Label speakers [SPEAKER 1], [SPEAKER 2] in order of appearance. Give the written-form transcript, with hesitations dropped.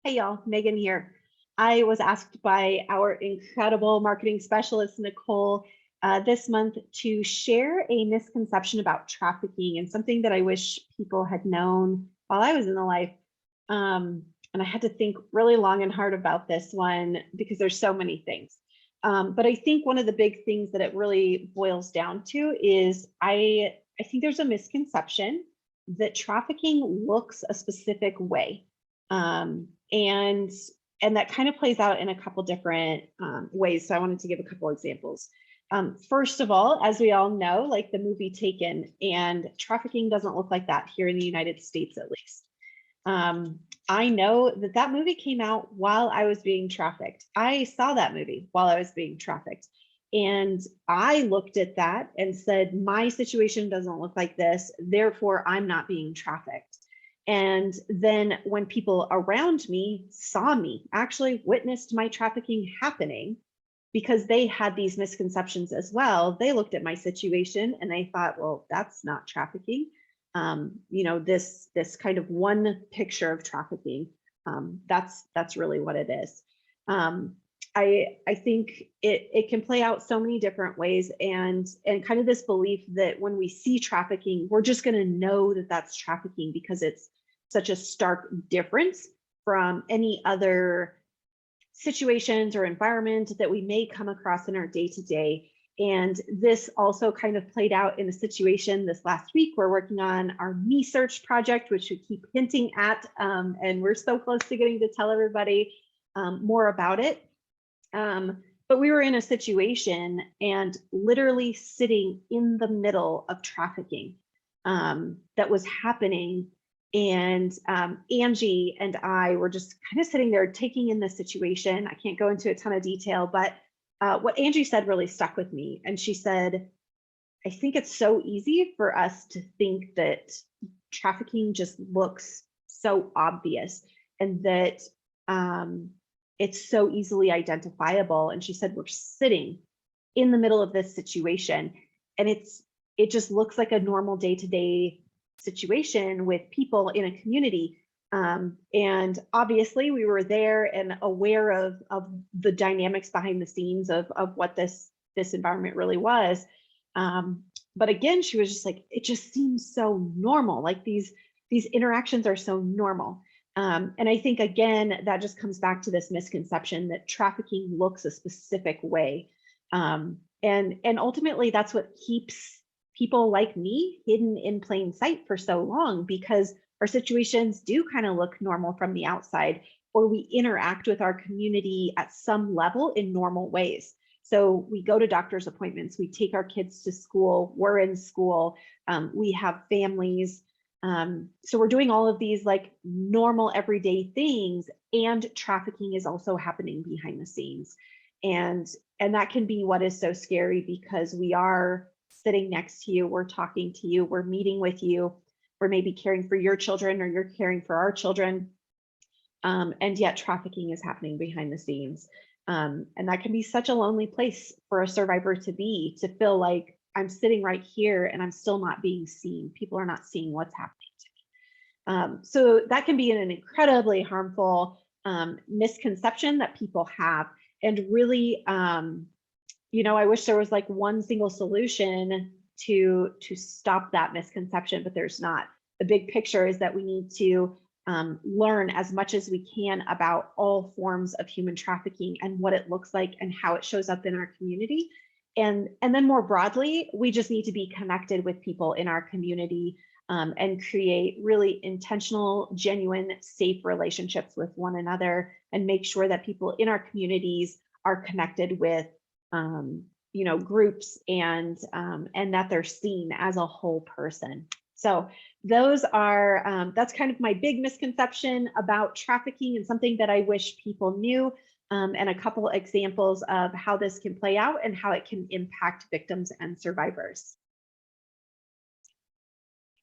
[SPEAKER 1] Hey y'all, Megan here. I was asked by our incredible marketing specialist, Nicole, this month to share a misconception about trafficking and something that I wish people had known while I was in the life. And I had to think really long and hard about this one because there's so many things. But I think one of the big things that it really boils down to is I think there's a misconception that trafficking looks a specific way. And that kind of plays out in a couple different ways. So I wanted to give a couple examples. First of all, as we all know, like the movie Taken, and trafficking doesn't look like that here in the United States, at least. I know that that movie came out while I was being trafficked. I saw that movie while I was being trafficked. And I looked at that and said, my situation doesn't look like this, therefore I'm not being trafficked. And then when people around me saw me, actually witnessed my trafficking happening, because they had these misconceptions as well, they looked at my situation and they thought, well, that's not trafficking. This kind of one picture of trafficking, that's really what it is. I think it can play out so many different ways, and kind of this belief that when we see trafficking, we're just going to know that that's trafficking because it's such a stark difference from any other situations or environment that we may come across in our day-to-day. And this also kind of played out in a situation this last week. We're working on our Me Search project, which we keep hinting at, and we're so close to getting to tell everybody more about it. But we were in a situation and literally sitting in the middle of trafficking that was happening. And Angie and I were just kind of sitting there taking in the situation. I can't go into a ton of detail, but what Angie said really stuck with me. And she said, I think it's so easy for us to think that trafficking just looks so obvious and that it's so easily identifiable. And she said, we're sitting in the middle of this situation and it just looks like a normal day-to-day situation with people in a community. And obviously we were there and aware of the dynamics behind the scenes of what this environment really was. But again, she was just like, it just seems so normal. Like these interactions are so normal. And I think, again, that just comes back to this misconception that trafficking looks a specific way. And ultimately, that's what keeps people like me hidden in plain sight for so long, because our situations do kind of look normal from the outside, or we interact with our community at some level in normal ways. So we go to doctor's appointments, we take our kids to school, we're in school, we have families. So we're doing all of these like normal everyday things, and trafficking is also happening behind the scenes. And that can be what is so scary, because we are sitting next to you, we're talking to you, we're meeting with you, we're maybe caring for your children or you're caring for our children. And yet trafficking is happening behind the scenes. And that can be such a lonely place for a survivor to be, to feel like I'm sitting right here and I'm still not being seen. People are not seeing what's happening to me. So that can be an incredibly harmful misconception that people have. And really, I wish there was like one single solution to stop that misconception, but there's not. The big picture is that we need to learn as much as we can about all forms of human trafficking and what it looks like and how it shows up in our community. And then more broadly, we just need to be connected with people in our community and create really intentional, genuine, safe relationships with one another, and make sure that people in our communities are connected with groups and that they're seen as a whole person. So those are, that's kind of my big misconception about trafficking, and something that I wish people knew, and a couple examples of how this can play out and how it can impact victims and survivors.